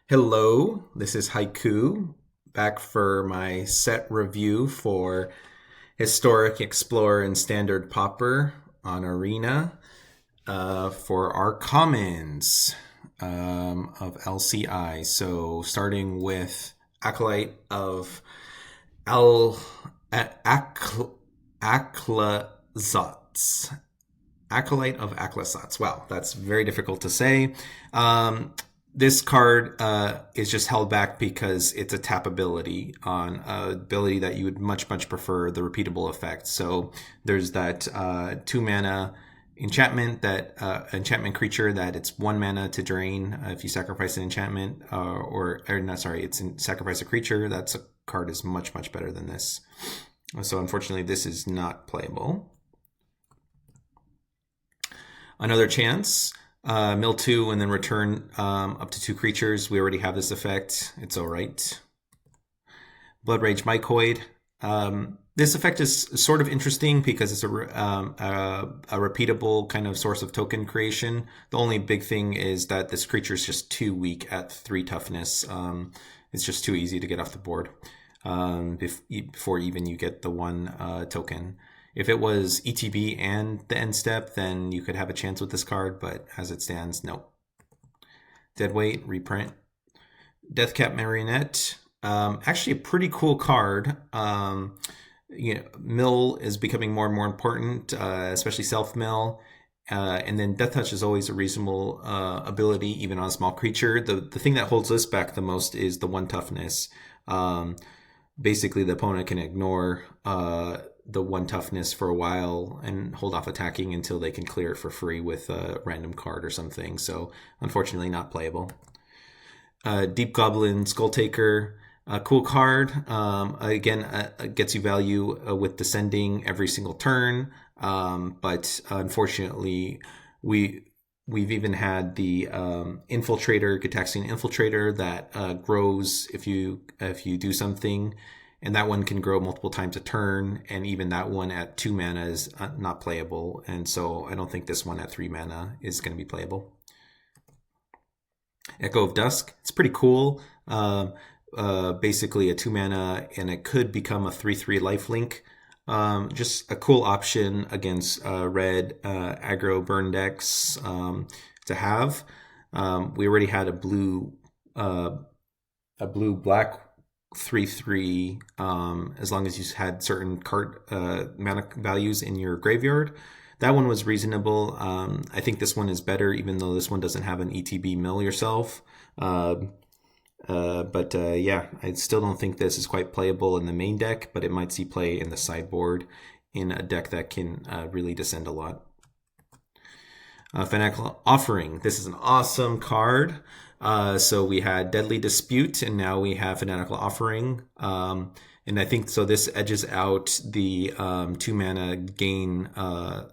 Hello, this is Haiku, back for my set review for Historic Explorer and Standard Pauper on Arena for our commons of LCI. So starting with Acolyte of Al Aclazotz. Acolyte of Aclazotz. Wow, that's very difficult to say. This card is just held back because it's a tap ability on an ability that you would much prefer, the repeatable effect. So there's that 2 mana enchantment, that enchantment creature that it's 1 mana to drain if you sacrifice an enchantment, or no, sorry, it's sacrifice a creature. That card is much better than this. So unfortunately, this is not playable. Another chance. Mill 2 and then return up to 2 creatures. We already have this effect. It's alright. Blood Rage Mycoid. This effect is sort of interesting because it's a repeatable kind of source of token creation. The only big thing is that this creature is just too weak at 3 toughness. It's just too easy to get off the board before even you get the 1 token. If it was ETB and the end step, then you could have a chance with this card, but as it stands, no. Deadweight, reprint. Deathcap Marionette. Actually a pretty cool card. Mill is becoming more and more important, especially self-mill. And then Death Touch is always a reasonable ability, even on a small creature. The thing that holds this back the most is the 1 toughness. Basically, the opponent can ignore the 1 toughness for a while and hold off attacking until they can clear it for free with a random card or something. So unfortunately not playable. Deep Goblin Skulltaker, a cool card. Again, gets you value with descending every single turn. But unfortunately, we've even had the Infiltrator, Gitaxian Infiltrator, that grows if you do something. And that one can grow multiple times a turn, and even that one at 2 mana is not playable. And so I don't think this one at 3 mana is going to be playable. Echo of Dusk, it's pretty cool. Basically a 2 mana, and it could become a 3/3 lifelink. Just a cool option against red aggro burn decks to have. We already had a blue black 3/3 as long as you had certain card mana values in your graveyard. That one was reasonable. I think this one is better, even though this one doesn't have an ETB mill yourself. Yeah, I still don't think this is quite playable in the main deck, but it might see play in the sideboard in a deck that can really descend a lot. Fanatical Offering. This is an awesome card. So we had Deadly Dispute, and now we have Fanatical Offering. And I think so this edges out the 2 mana gain,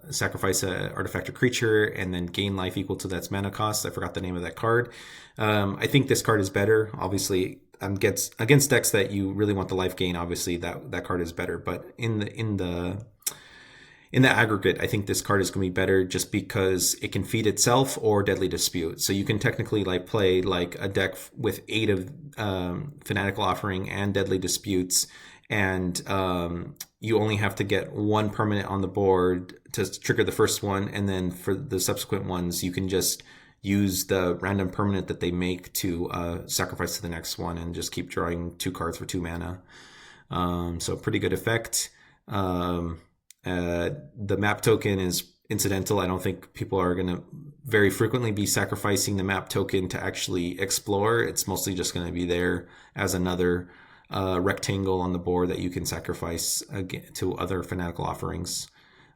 sacrifice an artifact or creature, and then gain life equal to that's mana cost. I forgot the name of that card. I think this card is better. Obviously, against decks that you really want the life gain, obviously that card is better. But in the aggregate, I think this card is going to be better just because it can feed itself or Deadly Dispute. So you can technically play a deck with 8 of Fanatical Offering and Deadly Disputes, and you only have to get 1 permanent on the board to trigger the first one, and then for the subsequent ones, you can just use the random permanent that they make to sacrifice to the next one and just keep drawing 2 cards for 2 mana. So pretty good effect. The map token is incidental. I don't think people are going to very frequently be sacrificing the map token to actually explore. It's mostly just going to be there as another rectangle on the board that you can sacrifice to other Fanatical Offerings.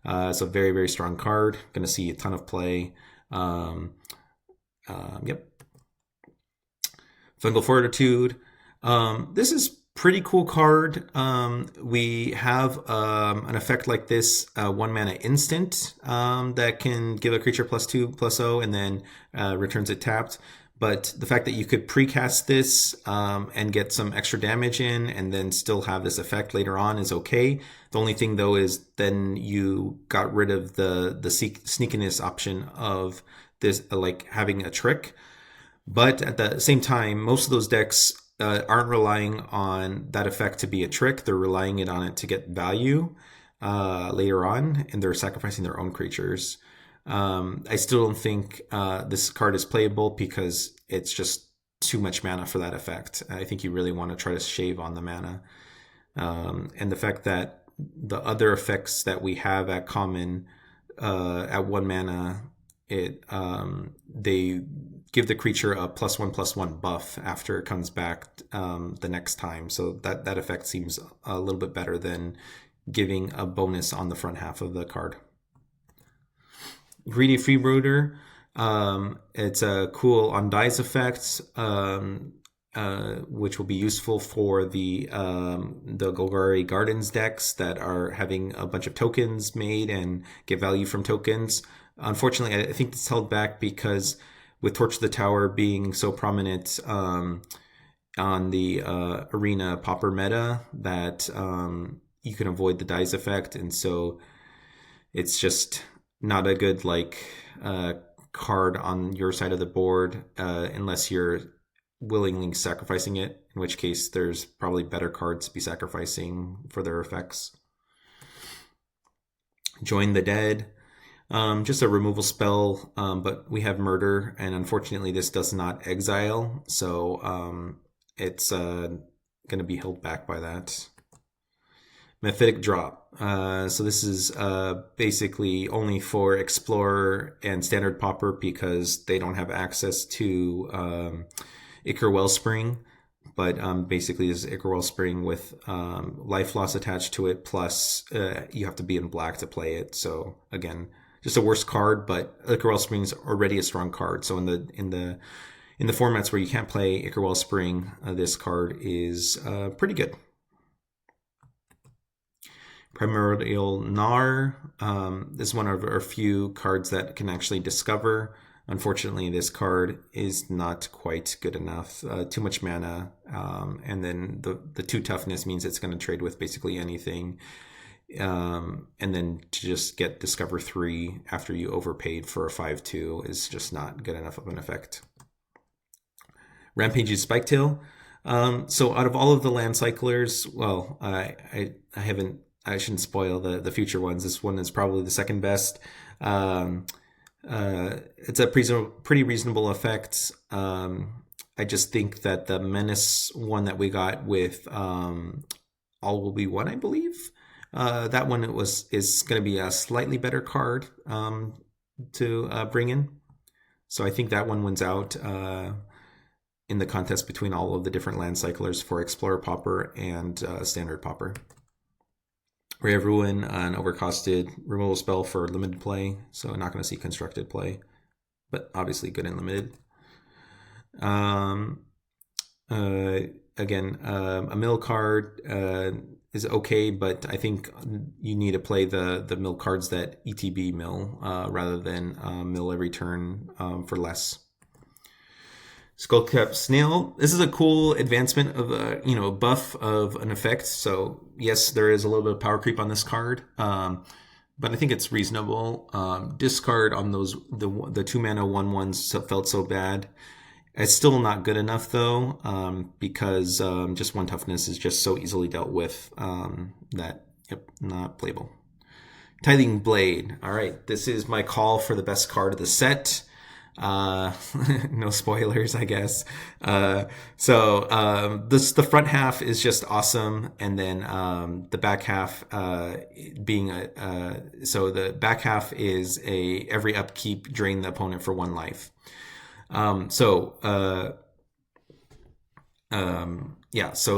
It's a very strong card. Going to see a ton of play. Yep. Fungal Fortitude. This is pretty cool card. We have an effect like this, 1 mana instant, that can give a creature +2/+0 and then returns it tapped. But the fact that you could precast this and get some extra damage in and then still have this effect later on is okay. The only thing though is then you got rid of the sneakiness option of this, like having a trick. But at the same time, most of those decks aren't relying on that effect to be a trick. They're relying it on it to get value later on, and they're sacrificing their own creatures. I still don't think this card is playable because it's just too much mana for that effect. I think you really want to try to shave on the mana. And the fact that the other effects that we have at common at 1 mana, they give the creature a +1/+1 buff after it comes back the next time. So that effect seems a little bit better than giving a bonus on the front half of the card. Greedy Freebooter. It's a cool on dice effect, which will be useful for the Golgari Gardens decks that are having a bunch of tokens made and get value from tokens. Unfortunately, I think it's held back because with Torch of the Tower being so prominent on the arena Pauper meta, that you can avoid the dice effect, and so it's just not a good card on your side of the board unless you're willingly sacrificing it, in which case there's probably better cards to be sacrificing for their effects. Join the Dead. Just a removal spell, but we have Murder, and unfortunately this does not exile, so it's going to be held back by that. Mephitic Drop. So this is basically only for Explorer and Standard Pauper because they don't have access to Ichor Wellspring. But basically this is Ichor Wellspring with life loss attached to it, plus you have to be in black to play it. So again, just a worse card, but Ichor Wellspring is already a strong card. So in the formats where you can't play Ichor Wellspring, this card is pretty good. Primordial Gnar. This is one of our few cards that can actually discover. Unfortunately, this card is not quite good enough. Too much mana, and then the 2 toughness means it's going to trade with basically anything. And then to just get Discover 3 after you overpaid for a 5/2 is just not good enough of an effect. Rampage's Spiketail. So out of all of the land cyclers, well, I shouldn't spoil the future ones. This one is probably the second best. It's a pretty reasonable effect. I just think that the Menace one that we got with All Will Be One, I believe, that one is going to be a slightly better card to bring in. So I think that one wins out in the contest between all of the different land cyclers for Explorer Pauper and Standard Pauper. Ray of Ruin, an overcosted removal spell for limited play, so not going to see constructed play, but obviously good in limited. Again, a mill card is okay, but I think you need to play the mill cards that ETB mill rather than mill every turn for less. Skullcap Snail. This is a cool advancement of a buff of an effect. So yes, there is a little bit of power creep on this card, but I think it's reasonable. Discard on those the 2 mana 1/1s felt so bad. It's still not good enough though, because just 1 toughness is just so easily dealt with that not playable. Tithing Blade. All right, this is my call for the best card of the set. No spoilers, I guess. The front half is just awesome, and then the back half being the back half is every upkeep drain the opponent for 1 life. So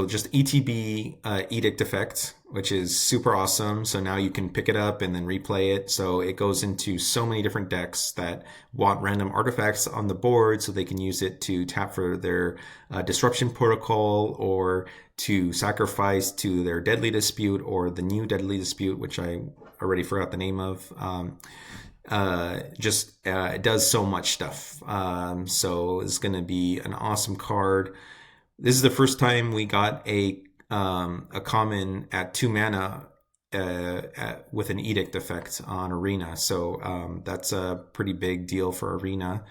just ETB Edict effect, which is super awesome. So now you can pick it up and then replay it. So it goes into so many different decks that want random artifacts on the board so they can use it to tap for their Disruption Protocol, or to sacrifice to their Deadly Dispute, or the new Deadly Dispute, which I already forgot the name of. It does so much stuff. So it's going to be an awesome card. This is the first time we got a common at 2 mana with an Edict effect on Arena. So that's a pretty big deal for Arena.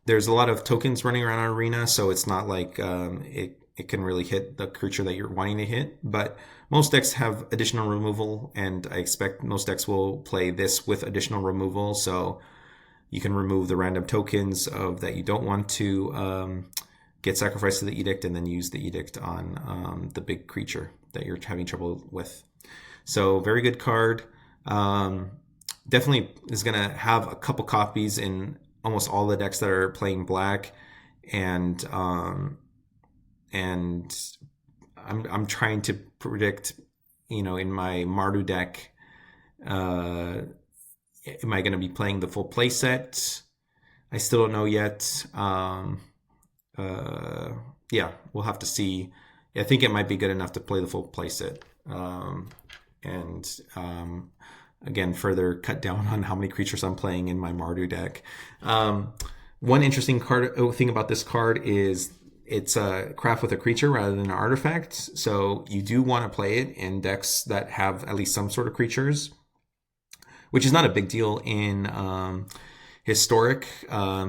there's a lot of tokens running around our arena, so it's not like it can really hit the creature that you're wanting to hit. But most decks have additional removal, and I expect most decks will play this with additional removal. So you can remove the random tokens of that you don't want to get sacrificed to the edict, and then use the edict on the big creature that you're having trouble with. So very good card. Definitely is going to have a couple copies in almost all the decks that are playing black, and I'm trying to predict, in my Mardu deck, am I going to be playing the full play set? I still don't know yet. Yeah, we'll have to see. I think it might be good enough to play the full play set. Again, further cut down on how many creatures I'm playing in my Mardu deck. One interesting thing about this card is it's a craft with a creature rather than an artifact. So you do want to play it in decks that have at least some sort of creatures, which is not a big deal in Historic,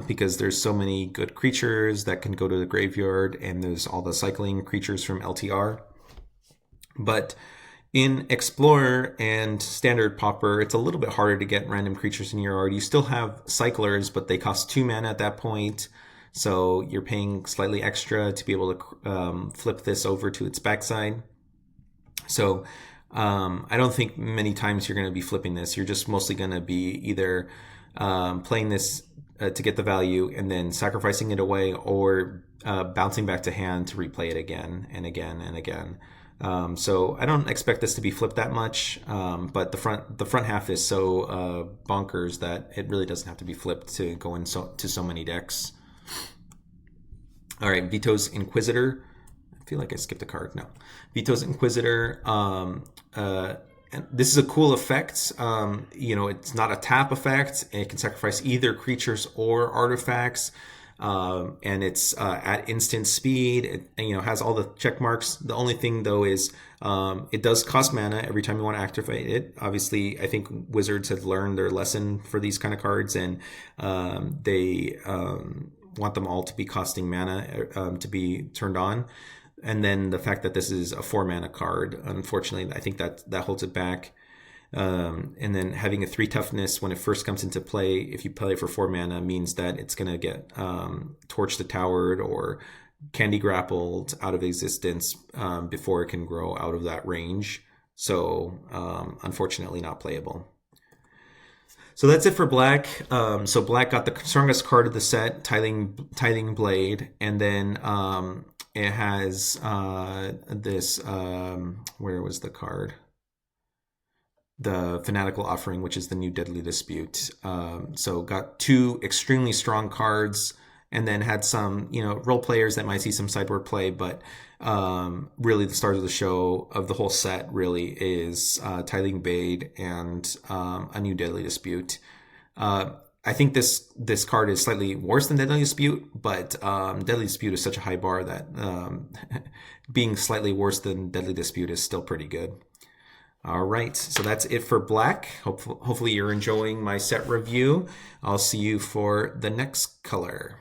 because there's so many good creatures that can go to the graveyard, and there's all the cycling creatures from LTR. But in Explorer and Standard Pauper, it's a little bit harder to get random creatures in your yard. You still have cyclers, but they cost 2 mana at that point. So you're paying slightly extra to be able to flip this over to its backside. So I don't think many times you're going to be flipping this. You're just mostly going to be either playing this to get the value and then sacrificing it away, or bouncing back to hand to replay it again and again and again. So I don't expect this to be flipped that much, but the front half is so bonkers that it really doesn't have to be flipped to go in to so many decks. All right, Vito's Inquisitor. I feel like I skipped a card. No, Vito's Inquisitor. And this is a cool effect. It's not a tap effect. It can sacrifice either creatures or artifacts. And it's at instant speed. It has all the check marks. The only thing though is it does cost mana every time you want to activate it. Obviously, I think Wizards have learned their lesson for these kind of cards, and they want them all to be costing mana to be turned on. And then the fact that this is a 4 mana card, unfortunately, I think that holds it back. And then having a 3 toughness when it first comes into play, if you play for 4 mana, means that it's going to get torched to towered or candy grappled out of existence before it can grow out of that range. So unfortunately not playable. So that's it for black. So black got the strongest card of the set, Tithing Blade, and then it has this, where was the card? The Fanatical Offering, which is the new Deadly Dispute. So got 2 extremely strong cards, and then had some, role players that might see some sideboard play, but really the stars of the show of the whole set really is Tithing Blade and a new Deadly Dispute. I think this card is slightly worse than Deadly Dispute, but Deadly Dispute is such a high bar that being slightly worse than Deadly Dispute is still pretty good. All right, so that's it for black. Hopefully you're enjoying my set review. I'll see you for the next color.